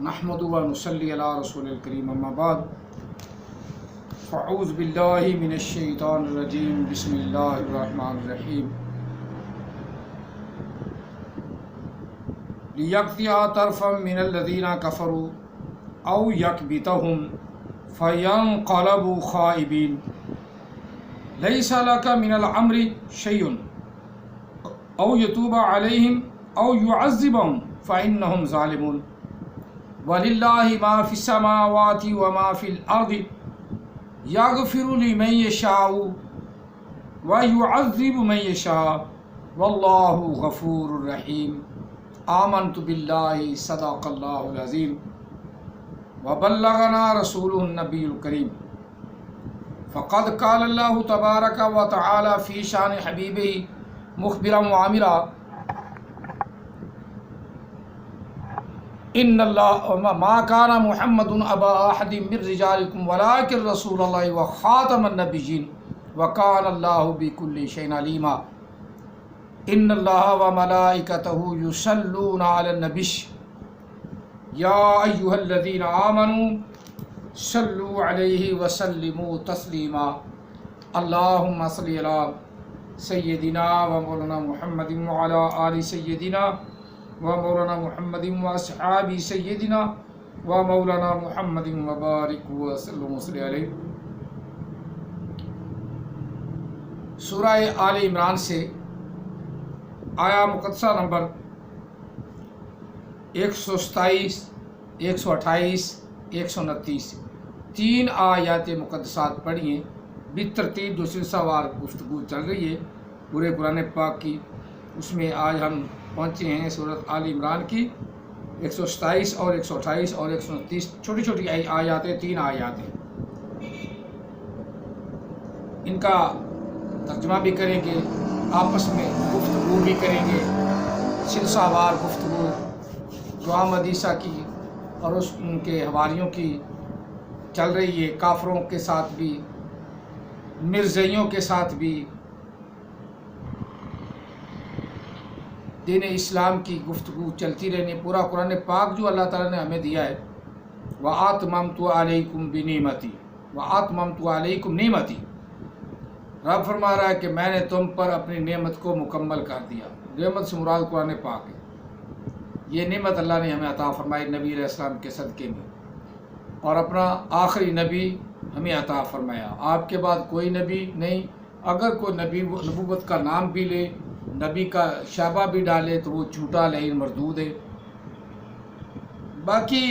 نحمد و نصلی علی رسول الکریم اما بعد فاعوذ باللہ من الشیطان الرجیم بسم اللہ الرحمن الرحیم لیقطع طرفا من الذین کفروا او یکبتہم فینقلبوا خائبین لیس لک من الامر شیء او یتوب علیہم او یعذبہم فإنہم ظالمون وَلِلَّهِ مَا فِي السَّمَاوَاتِ وَمَا فِي الْأَرْضِ يَغْفِرُ لِمَن يَشَاءُ وَيُعَذِّبُ مَن يَشَاءُ وَاللَّهُ غَفُورٌ رَحِيمٌ آمنت بِاللَّهِ صدق اللَّهُ العظيم وبلغنا رسوله النبي الكريم فقد قال الله تبارك وتعالى في شان حبيبه مخبرا وعامرا ان اللہ ما کان محمد ابا احد من رجالکم ولکن رسول اللہ وخاتم النبیین وکان اللہ بکل شیء علیما ان اللہ وملائکتہ یصلون علی النبی یا ایھا الذین آمنوا صلوا علیہ وسلموا تسلیما اللہم صل علی سیدنا و مولانا محمد وعلی آل سیدنا و مولانا محمد و اصحاب سیدنا و مولانا محمد وبارک وسلم علیہ۔ سورہ آل عمران سے آیا مقدسہ نمبر 127، 128، 129 تین آیات مقدسات پڑھی ہیں بالترتیب جو سلسلہ وار گفتگو چل رہی ہے پورے قرآن پاک کی، اس میں آج ہم پہنچے ہیں سورۃ آل عمران کی 127 اور 128 اور 129 چھوٹی چھوٹی آیات ہیں، تین آیات ہیں۔ ان کا ترجمہ بھی کریں گے، آپس میں گفتگو بھی کریں گے، سلسلہ وار گفتگو دعا حدیثہ کی اور ان کے حواریوں کی چل رہی ہے، کافروں کے ساتھ بھی، مرزائیوں کے ساتھ بھی، دین اسلام کی گفتگو چلتی رہنی۔ پورا قرآن پاک جو اللہ تعالیٰ نے ہمیں دیا ہے، وَآتْمَمْتُ عَلَيْكُمْ بِنِعْمَتِي وَآتْمَمْتُ عَلَيْكُمْ نِعْمَتِي، رب فرما رہا ہے کہ میں نے تم پر اپنی نعمت کو مکمل کر دیا۔ نعمت سے مراد قرآن پاک ہے، یہ نعمت اللہ نے ہمیں عطا فرمائی نبی علیہ السلام کے صدقے میں، اور اپنا آخری نبی ہمیں عطا فرمایا۔ آپ کے بعد کوئی نبی نہیں، اگر کوئی نبی نبوت کا نام بھی لے، نبی کا شعبہ بھی ڈالے تو وہ جھوٹا لعین مردود ہے۔ باقی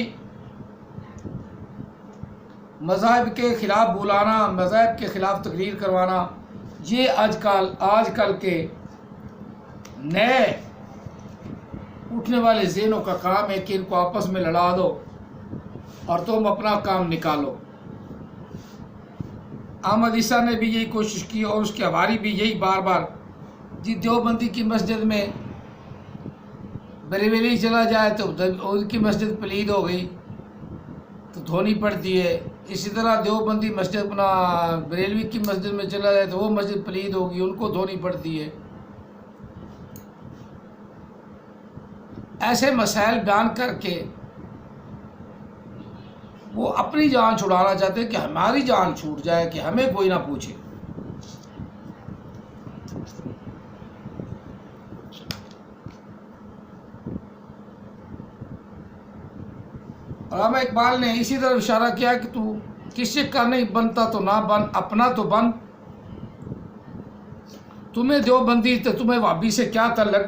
مذاہب کے خلاف بلانا، مذاہب کے خلاف تقریر کروانا، یہ آج کل کے نئے اٹھنے والے ذہنوں کا کام ہے کہ ان کو آپس میں لڑا دو اور تم اپنا کام نکالو۔ احمد عیسیٰ نے بھی یہی کوشش کی اور اس کے حواری بھی یہی بار بار، جی دیوبندی کی مسجد میں بریلوی چلا جائے تو ان کی مسجد پلید ہو گئی تو دھونی پڑتی ہے، اسی طرح دیوبندی مسجد اپنا بریلوی کی مسجد میں چلا جائے تو وہ مسجد پلید ہوگی، ان کو دھونی پڑتی ہے۔ ایسے مسائل بیان کر کے وہ اپنی جان چھڑانا چاہتے ہیں کہ ہماری جان چھوٹ جائے، کہ ہمیں کوئی نہ پوچھے۔ علامہ اقبال نے اسی طرح اشارہ کیا کہ تو کسی کا نہیں بنتا تو نہ بن، اپنا تو بن۔ تمہیں دیوبندی تو تمہیں وہابی سے کیا تعلق،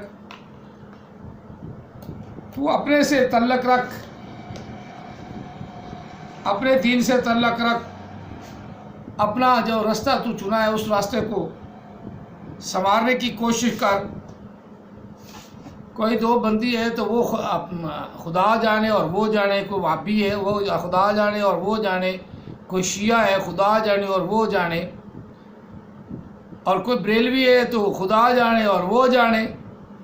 تو اپنے سے تعلق رکھ، اپنے دین سے تعلق رکھ، اپنا جو راستہ تو چنا ہے اس راستے کو سنوارنے کی کوشش کر۔ کوئی دو بندی ہے تو وہ خدا جانے اور وہ جانے، کوئی وہابی ہے وہ خدا جانے اور وہ جانے، کوئی شیعہ ہے خدا جانے اور وہ جانے، اور کوئی بریلوی ہے تو خدا جانے اور وہ جانے۔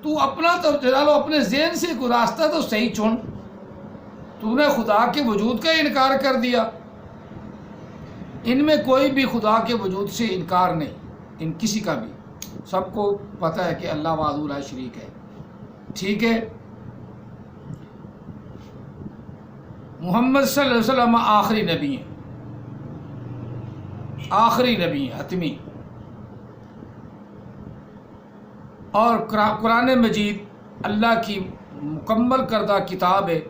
تو اپنا تو چلا لو، اپنے ذہن سے کوئی راستہ تو صحیح چن۔ تو نے خدا کے وجود کا انکار کر دیا، ان میں کوئی بھی خدا کے وجود سے انکار نہیں، ان کسی کا بھی، سب کو پتہ ہے کہ اللہ وحدہ لا شریک ہے، ٹھیک ہے۔ محمد صلی اللہ علیہ وسلم آخری نبی ہیں، آخری نبی ہیں، حتمی. اور قرآن مجید اللہ کی مکمل کردہ کتاب ہے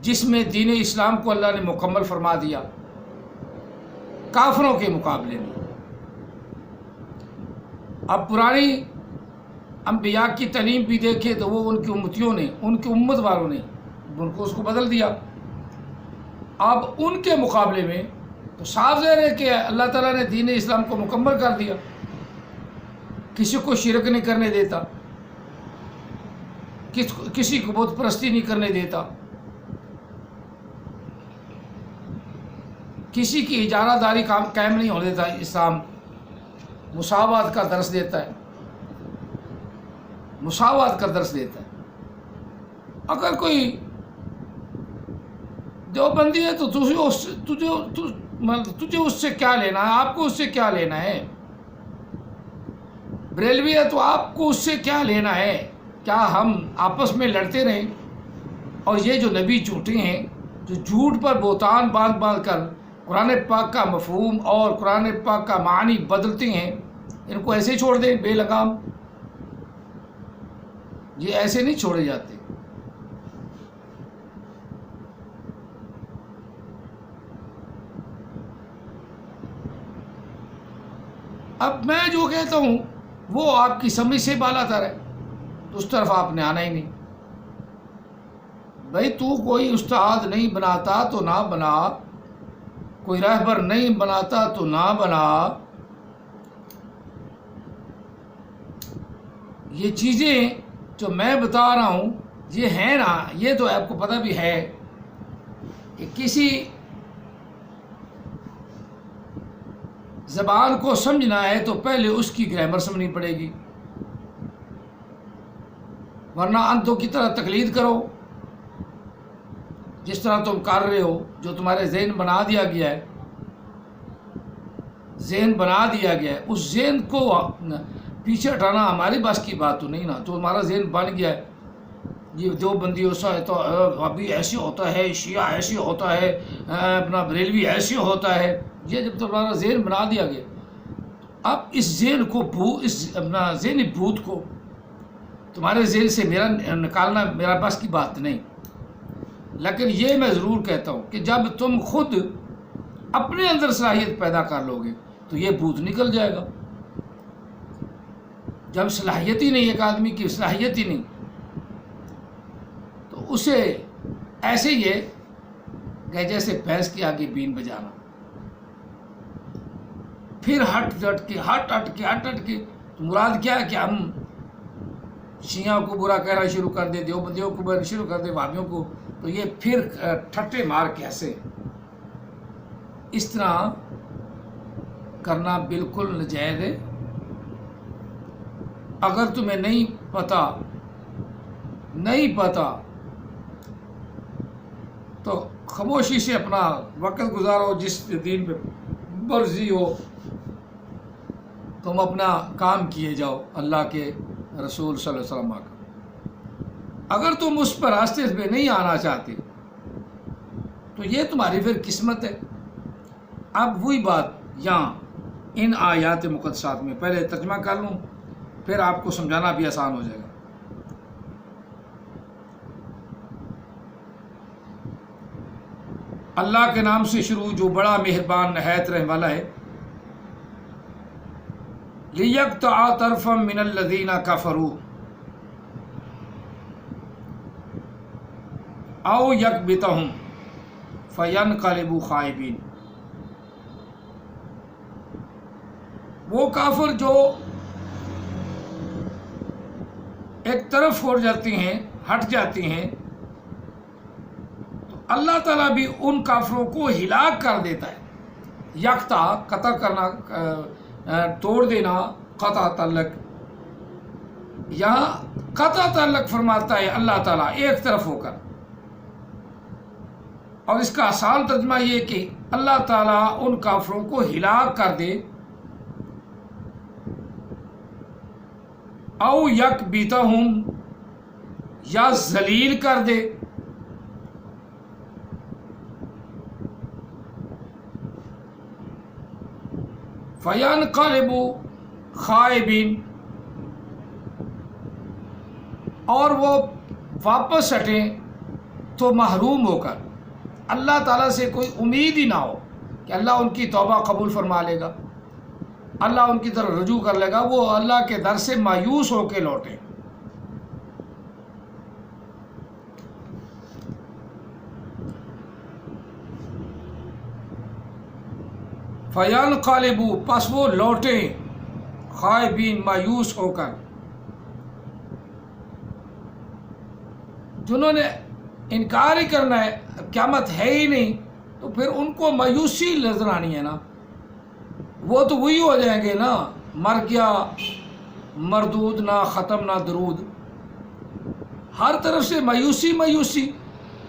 جس میں دین اسلام کو اللہ نے مکمل فرما دیا کافروں کے مقابلے میں. اب پرانی انبیاء کی تعلیم بھی دیکھے تو وہ ان کی امتیوں نے، ان کی امت والوں نے ان کو اس کو بدل دیا. اب ان کے مقابلے میں تو صاف ظاہر ہے کہ اللہ تعالیٰ نے دین اسلام کو مکمل کر دیا، کسی کو شرک نہیں کرنے دیتا، کسی کو بت پرستی نہیں کرنے دیتا، کسی کی اجارہ داری قائم نہیں ہونے دیتا. اسلام مساوات کا درس دیتا ہے، مساوات کا درس دیتا ہے. اگر کوئی دیوبندی ہے تو تجھے اس سے کیا لینا ہے، آپ کو اس سے کیا لینا ہے. بریلوی ہے تو آپ کو اس سے کیا لینا ہے. کیا ہم آپس میں لڑتے رہیں؟ اور یہ جو نبی جھوٹے ہیں، جو جھوٹ پر بہتان باندھ کر قرآن پاک کا مفہوم اور قرآن پاک کا معنی بدلتے ہیں، ان کو ایسے چھوڑ دیں بے لگام؟ یہ ایسے نہیں چھوڑے جاتے. اب میں جو کہتا ہوں وہ آپ کی سمجھ سے بالا تر ہے، اس طرف آپ نے آنا ہی نہیں. بھائی تو کوئی استاد نہیں بناتا تو نہ بنا، کوئی رہبر نہیں بناتا تو نہ بنا. یہ چیزیں جو میں بتا رہا ہوں یہ ہیں نا، یہ تو آپ کو پتہ بھی ہے کہ کسی زبان کو سمجھنا ہے تو پہلے اس کی گرامر سمجھنی پڑے گی، ورنہ انتوں کی طرح تقلید کرو جس طرح تم کر رہے ہو، جو تمہارے ذہن بنا دیا گیا ہے، ذہن بنا دیا گیا ہے. اس ذہن کو پیچھے ہٹانا ہماری بس کی بات تو نہیں نا. تو ہمارا ذہن بن گیا ہے یہ دیوبندی ایسا ہے تو ابھی ایسے ہوتا ہے، شیعہ ایسے ہوتا ہے، اپنا بریلوی ایسے ہوتا ہے. یہ جب تمہارا ذہن بنا دیا گیا، اب اس ذہن کو اس اپنا ذہنی بھوت کو تمہارے ذہن سے میرا نکالنا میرا بس کی بات نہیں. لیکن یہ میں ضرور کہتا ہوں کہ جب تم خود اپنے اندر صلاحیت پیدا کر لو گے تو یہ بھوت نکل جائے گا. جب صلاحیت ہی نہیں، ایک آدمی کی صلاحیت ہی نہیں، تو اسے ایسے ہی ہے کہ جیسے بھینس کے آگے بین بجانا. پھر ہٹ کے تو مراد کیا ہے کہ ہم شیعہ کو برا کہنا شروع کر دیں، دیوبندیوں کو برا شروع کر دیں، وہابیوں کو. تو یہ پھر ٹھٹے مار کے ہنسے. اس طرح کرنا بالکل ناجائز ہے. اگر تمہیں نہیں پتا تو خاموشی سے اپنا وقت گزارو، جس دین پہ مرضی ہو تم اپنا کام کیے جاؤ اللہ کے رسول صلی اللہ علیہ وسلم کا. اگر تم اس پر راستے پہ نہیں آنا چاہتے تو یہ تمہاری پھر قسمت ہے. اب وہی بات یہاں ان آیات مقدسات میں پہلے ترجمہ کر لوں، پھر آپ کو سمجھانا بھی آسان ہو جائے گا. اللہ کے نام سے شروع جو بڑا مہربان نہایت رحم والا ہے. لِيَقْطَعَ طَرْفًا مِّنَ الَّذِينَ كَفَرُوا أَوْ يَكْبِتَهُمْ فَيَنْقَلِبُوا خَائِبِينَ. وہ کافر جو ایک طرف ہو جاتے ہیں، ہٹ جاتے ہیں، تو اللہ تعالیٰ بھی ان کافروں کو ہلاک کر دیتا ہے. یکتا قطع کرنا، توڑ دینا، قطع تعلق. یہاں قطع تعلق فرماتا ہے اللہ تعالیٰ ایک طرف ہو کر. اور اس کا آسان ترجمہ یہ کہ اللہ تعالیٰ ان کافروں کو ہلاک کر دے، او یکبتہم یا ذلیل کر دے. فَيَنْقَلِبُ خَائِبِينَ، اور وہ واپس ہٹیں تو محروم ہو کر، اللہ تعالیٰ سے کوئی امید ہی نہ ہو کہ اللہ ان کی توبہ قبول فرما لے گا، اللہ ان کی طرف رجوع کر لے گا، وہ اللہ کے در سے مایوس ہو کے لوٹیں۔ فَيَنْقَلِبُوا، پس وہ لوٹیں، خائبین، مایوس ہو کر۔ جنہوں نے انکار ہی کرنا ہے، قیامت ہے ہی نہیں، تو پھر ان کو مایوسی نظر آنی ہے نا، وہ تو وہی ہو جائیں گے نا، مر گیا مردود، نہ ختم نہ درود، ہر طرف سے مایوسی مایوسی۔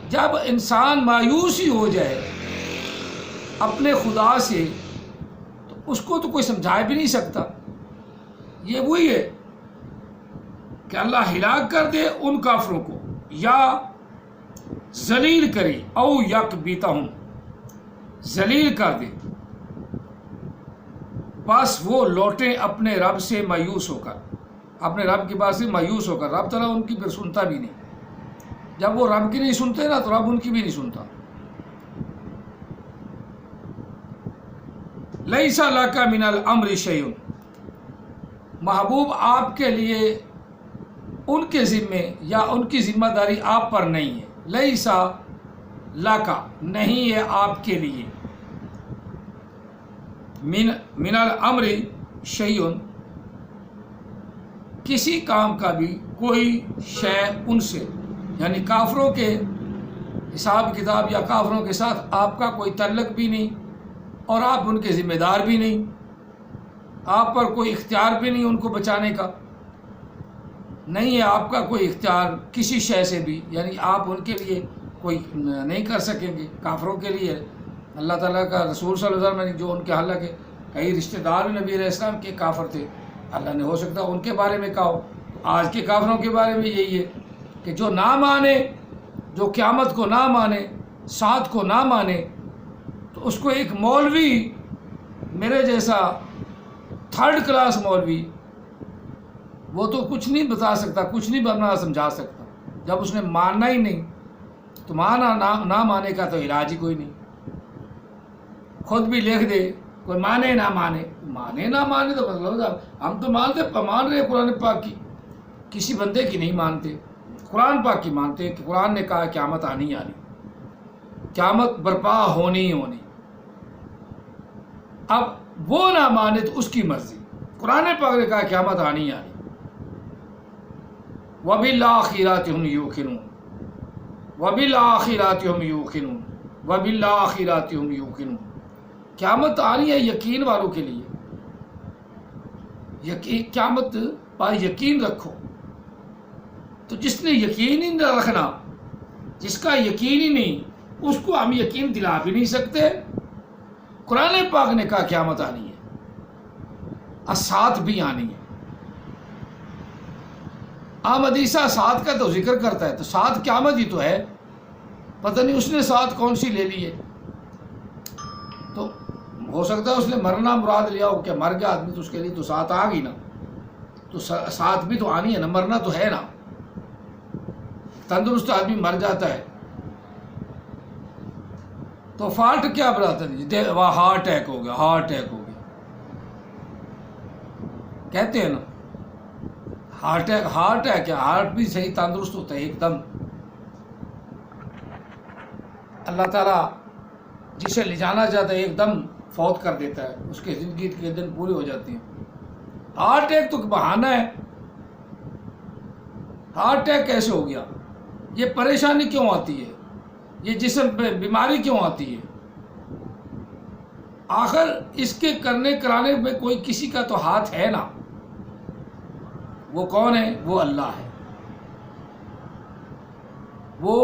جب انسان مایوس ہی ہو جائے اپنے خدا سے، تو اس کو تو کوئی سمجھا بھی نہیں سکتا۔ یہ وہی ہے کہ اللہ ہلاک کر دے ان کافروں کو، یا ذلیل کرے، او یکبتہم، ذلیل کر دے، بس وہ لوٹیں اپنے رب سے مایوس ہو کر، اپنے رب کی بات سے مایوس ہو کر۔ رب تعالیٰ ان کی پھر سنتا بھی نہیں، جب وہ رب کی نہیں سنتے نا تو رب ان کی بھی نہیں سنتا۔ لیس لک من الامر شیء، محبوب آپ کے لیے ان کے ذمے یا ان کی ذمہ داری آپ پر نہیں ہے۔ لیس لک، نہیں ہے آپ کے لیے، من الامر شیء، کسی کام کا بھی کوئی شے ان سے، یعنی کافروں کے حساب کتاب یا کافروں کے ساتھ آپ کا کوئی تعلق بھی نہیں، اور آپ ان کے ذمہ دار بھی نہیں، آپ پر کوئی اختیار بھی نہیں ان کو بچانے کا، نہیں ہے آپ کا کوئی اختیار کسی شے سے بھی، یعنی آپ ان کے لیے کوئی نہیں کر سکیں گے۔ کافروں کے لیے اللہ تعالیٰ کا رسول صلی اللہ علیہ وسلم، جو ان کے حالانکہ کئی رشتہ دار نبی علیہ السلام کے کافر تھے، اللہ نے ہو سکتا ان کے بارے میں کہا ہو۔ آج کے کافروں کے بارے میں یہی ہے کہ جو نہ مانے، جو قیامت کو نہ مانے، ساتھ کو نہ مانے، تو اس کو ایک مولوی، میرے جیسا تھرڈ کلاس مولوی، وہ تو کچھ نہیں بتا سکتا، کچھ نہیں بنا سمجھا سکتا۔ جب اس نے ماننا ہی نہیں تو نہ مانے کا تو علاج ہی کوئی نہیں۔ خود بھی لکھ دے، کوئی مانے نہ مانے، مانے نہ مانے تو مطلب ہم تو مان رہے قرآن پاک کی، کسی بندے کی نہیں مانتے، قرآن پاک کی مانتے کہ قرآن نے کہا قیامت آنی ہی آنی، قیامت برپا ہونی ہی ہونی۔ اب وہ نہ مانے تو اس کی مرضی، قرآن پاک نے کہا قیامت آنی ہی آنی۔ وَبِالْآخِرَةِ هُمْ يُوقِنُونَ، وَبِالْآخِرَةِ هُمْ يُوقِنُونَ، وَبِالْآخِرَةِ هُمْ يُوقِنُونَ۔ قیامت آنی ہے یقین والوں کے لیے، قیامت پر یقین رکھو۔ تو جس نے یقین ہی نہ رکھنا، جس کا یقین ہی نہیں، اس کو ہم یقین دلا بھی نہیں سکتے۔ قرآن پاک نے کہا قیامت آنی ہے، اور ساتھ بھی آنی ہے۔ حدیثہ ساتھ کا تو ذکر کرتا ہے، تو ساتھ قیامت ہی تو ہے، پتہ نہیں اس نے ساتھ کون سی لے لی ہے۔ تو ہو سکتا ہے اس نے مرنا مراد لیا ہو، کہ مر گیا آدمی تو اس کے لیے تو ساتھ آ گئی نا، تو ساتھ بھی تو آنی ہے نا، مرنا تو ہے نا۔ تندرست آدمی مر جاتا ہے تو فالٹ کیا بناتا ہے، وہ ہارٹ اٹیک ہو گیا، ہارٹ اٹیک ہو گیا کہتے ہیں نا، ہارٹ اٹیک کیا، ہارٹ بھی صحیح تندرست ہوتا ہے ایک دم۔ اللہ تعالیٰ جسے لے جانا چاہتا ہے ایک دم فوت کر دیتا ہے، اس کے زندگی کے دن پورے ہو جاتے ہیں۔ ہارٹ اٹیک تو بہانہ ہے، ہارٹ اٹیک کیسے ہو گیا، یہ پریشانی کیوں آتی ہے، یہ جسم پہ بیماری کیوں آتی ہے؟ آخر اس کے کرنے کرانے میں کوئی کسی کا تو ہاتھ ہے نا۔ وہ کون ہے؟ وہ اللہ ہے، وہ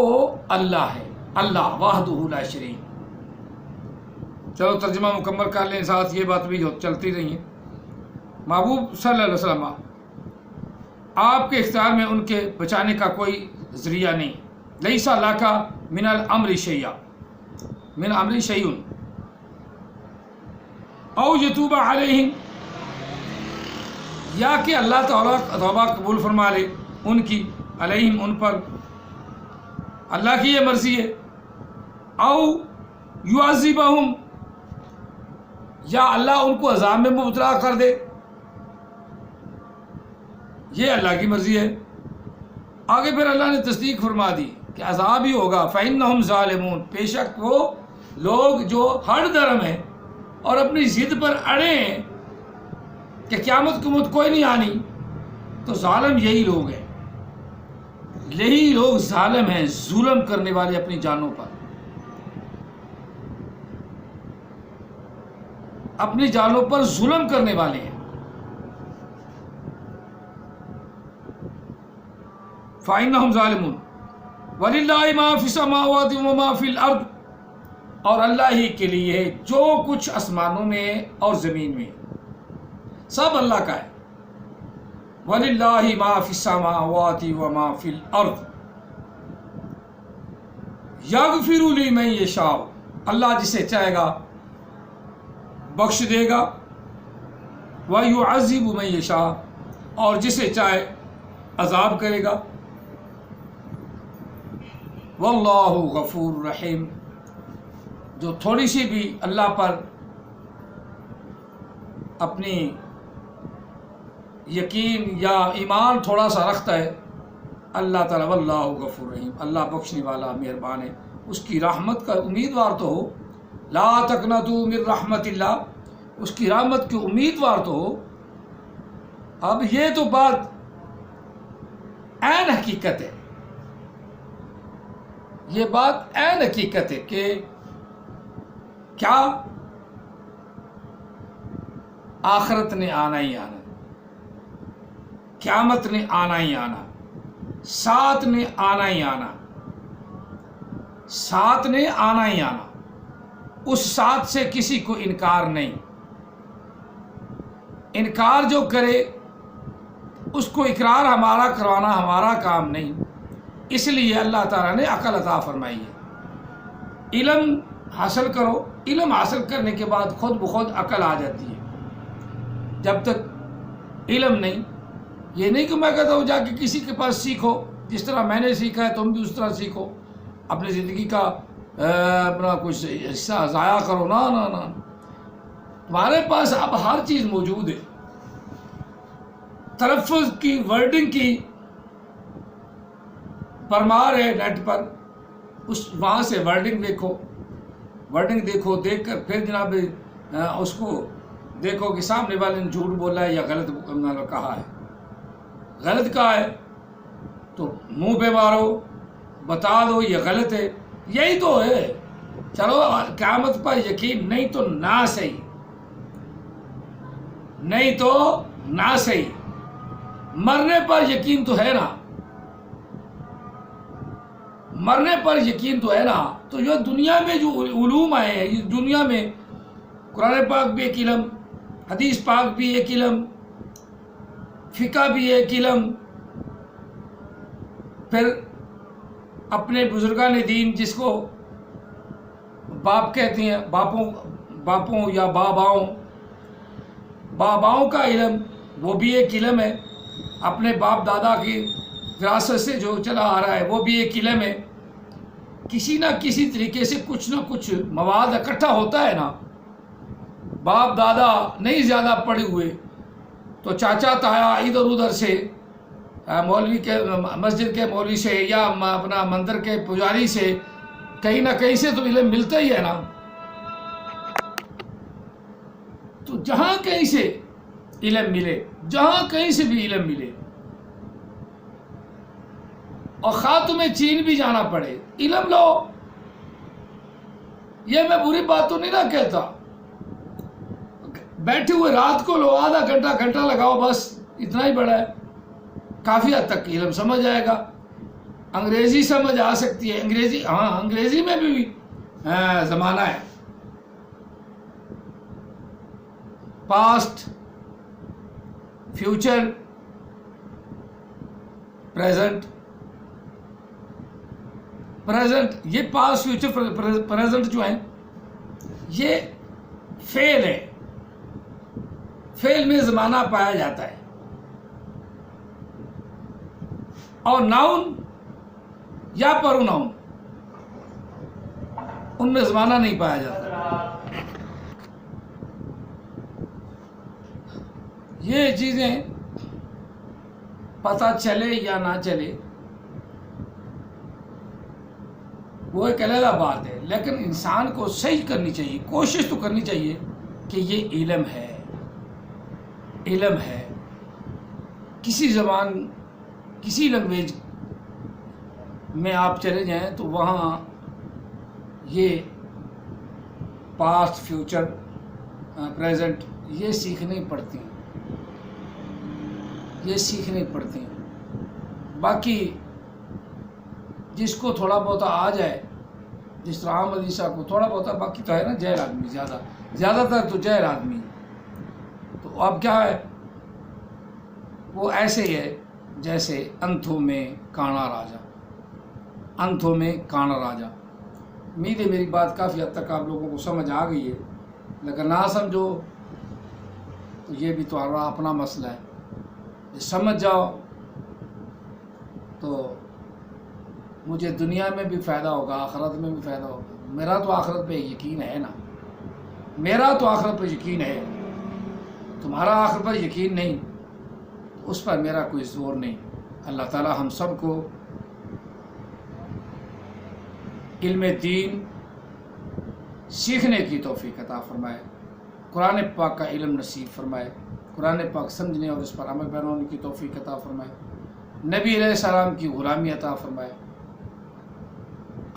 اللہ ہے، اللہ وحدہ لا شریک۔ چلو ترجمہ مکمل کر لیں، ساتھ یہ بات بھی چلتی رہی ہے۔ محبوب صلی اللہ علیہ وسلم، آپ کے اختیار میں ان کے بچانے کا کوئی ذریعہ نہیں۔ لیس لک من الامر شیء، من امر شیء، او یتوب علیہم، یا کہ اللہ تعالیٰ توبہ قبول فرما لے ان کی، علیہم ان پر، اللہ کی یہ مرضی ہے، او یعذبہم، یا اللہ ان کو عذاب میں مبتلا کر دے، یہ اللہ کی مرضی ہے۔ آگے پھر اللہ نے تصدیق فرما دی کہ عذاب ہی ہوگا، فَإِنَّهُمْ ظَالِمُونَ، بے شک وہ لوگ جو ہر درم ہیں اور اپنی ضد پر اڑے ہیں کہ قیامت کوئی نہیں آنی، تو ظالم یہی لوگ ہیں، یہی لوگ ظالم ہیں، ظلم کرنے والے اپنی جانوں پر، اپنی جانوں پر ظلم کرنے والے ہیں۔ فَإِنَّهُمْ ظَالِمُونَ وَلِلَّهِ مَا فِي السَّمَاوَاتِ وَمَا فِي الْأَرْضِ، اور اللہ ہی کے لیے ہے جو کچھ آسمانوں میں اور زمین میں، سب اللہ کا ہے۔ وَلِلَّهِ مَا فِي السَّمَاوَاتِ وَمَا فِي الْأَرْضِ يَغْفِرُ لِمَن يَشَاءُ، اللہ جسے چاہے گا بخش دے گا، وَيُعَذِّبُ مَن يَشَاءُ، اور جسے چاہے عذاب کرے گا، واللہ غفور رحیم، جو تھوڑی سی بھی اللہ پر اپنی یقین یا ایمان تھوڑا سا رکھتا ہے، اللہ تعالیٰ واللہ غفور رحیم، اللہ بخشنے والا مہربان ہے، اس کی رحمت کا امیدوار تو ہو، لا تقنطوا من رحمت اللہ، اس کی رحمت کی امیدوار تو ہو۔ اب یہ تو بات عین حقیقت ہے، یہ بات عین حقیقت ہے کہ کیا آخرت نے آنا ہی آنا، قیامت نے آنا ہی آنا، ساتھ نے آنا ہی آنا، ساتھ نے آنا ہی آنا، اس ساتھ سے کسی کو انکار نہیں، انکار جو کرے اس کو اقرار ہمارا کروانا ہمارا کام نہیں، اس لیے اللہ تعالیٰ نے عقل عطا فرمائی ہے۔ علم حاصل کرو، علم حاصل کرنے کے بعد خود بخود عقل آ جاتی ہے۔ جب تک علم نہیں، یہ نہیں کہ میں کہتا ہوں جا کے کسی کے پاس سیکھو، جس طرح میں نے سیکھا ہے تم بھی اس طرح سیکھو، اپنی زندگی کا اپنا کچھ حصہ ضائع کرو، نہ نہ نہ، تمہارے پاس اب ہر چیز موجود ہے، تلفظ کی ورڈنگ کی پرمار ہے نیٹ پر، وہاں سے ورڈنگ دیکھو، ورڈنگ دیکھو، دیکھ کر پھر جناب اس کو دیکھو کہ سامنے والے نے جھوٹ بولا ہے یا غلط کہا ہے، غلط کہا ہے تو منہ پہ مارو، بتا دو یہ غلط ہے، یہی تو ہے۔ چلو قیامت پر یقین نہیں تو نہ صحیح، نہیں تو نہ صحیح، مرنے پر یقین تو ہے نا، مرنے پر یقین تو ہے نا۔ تو یہ دنیا میں جو علوم آئے ہیں، اس دنیا میں قرآن پاک بھی ایک علم، حدیث پاک بھی ایک علم، فقہ بھی ایک علم، پھر اپنے بزرگان دین جس کو باپ کہتے ہیں، باپوں یا باباؤں کا علم، وہ بھی ایک علم ہے، اپنے باپ دادا کی وراثت سے جو چلا آ رہا ہے وہ بھی ایک علم ہے۔ کسی نہ کسی طریقے سے کچھ نہ کچھ مواد اکٹھا ہوتا ہے نا، باپ دادا نہیں زیادہ پڑے ہوئے تو چاچا تایا ادھر ادھر سے، مولوی کے مسجد کے مولوی سے یا اپنا مندر کے پجاری سے کہیں نہ کہیں سے تو علم ملتا ہی ہے نا۔ تو جہاں کہیں سے علم ملے، جہاں کہیں سے بھی علم ملے، اور خواہ تمہیں چین بھی جانا پڑے، علم لو۔ یہ میں بری بات تو نہیں نہ کہتا، بیٹھے ہوئے رات کو لو، آدھا گھنٹہ لگاؤ، بس اتنا ہی بڑا ہے، کافی حد تک علم سمجھ آئے گا۔ انگریزی سمجھ آ سکتی ہے، انگریزی، ہاں انگریزی میں بھی زمانہ ہے، پاسٹ، فیوچر، پریزنٹ، یہ پاسٹ فیوچر پریزنٹ جو ہیں یہ فعل ہے، فعل میں زمانہ پایا جاتا ہے، اور ناؤن یا پروناؤن ان میں زمانہ نہیں پایا جاتا۔ یہ چیزیں پتہ چلے یا نہ چلے وہ ایک علیحدہ بات ہے، لیکن انسان کو صحیح کرنی چاہیے، کوشش تو کرنی چاہیے کہ یہ علم ہے، علم ہے۔ کسی زبان، کسی لینگویج میں آپ چلے جائیں تو وہاں یہ پاسٹ، فیوچر، پریزنٹ یہ سیکھنی پڑتی ہیں، یہ سیکھنی پڑتی ہیں۔ باقی جس کو تھوڑا بہت آ جائے، جس طرح احمد علی صاحب کو تھوڑا بہت، باقی تو ہے نا جاہل آدمی، زیادہ تر تو جاہل آدمی، تو اب کیا ہے، وہ ایسے ہی ہے جیسے انتھوں میں کانا راجا، انتھوں میں کانا راجا۔ امید ہے میری بات کافی حد تک آپ لوگوں کو سمجھ آ گئی ہے، لیکن نہ سمجھو تو یہ بھی تمہارا اپنا مسئلہ ہے۔ سمجھ جاؤ تو مجھے دنیا میں بھی فائدہ ہوگا، آخرت میں بھی فائدہ ہوگا۔ میرا تو آخرت پہ یقین ہے نا، میرا تو آخرت پہ یقین ہے، تمہارا آخرت پر یقین نہیں، اس پر میرا کوئی زور نہیں۔ اللہ تعالی ہم سب کو علم دین سیکھنے کی توفیق عطا فرمائے، قرآن پاک کا علم نصیب فرمائے، قرآن پاک سمجھنے اور اس پر عمل پیرا ہونے کی توفیق عطا فرمائے، نبی علیہ السلام کی غلامی عطا فرمائے۔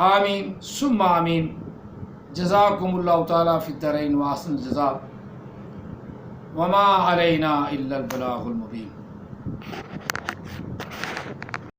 آمین ثم آمین۔ جزاکم اللہ تعالیٰ فی الدارین واحسن الجزاء، وما علینا الا البلاغ المبین۔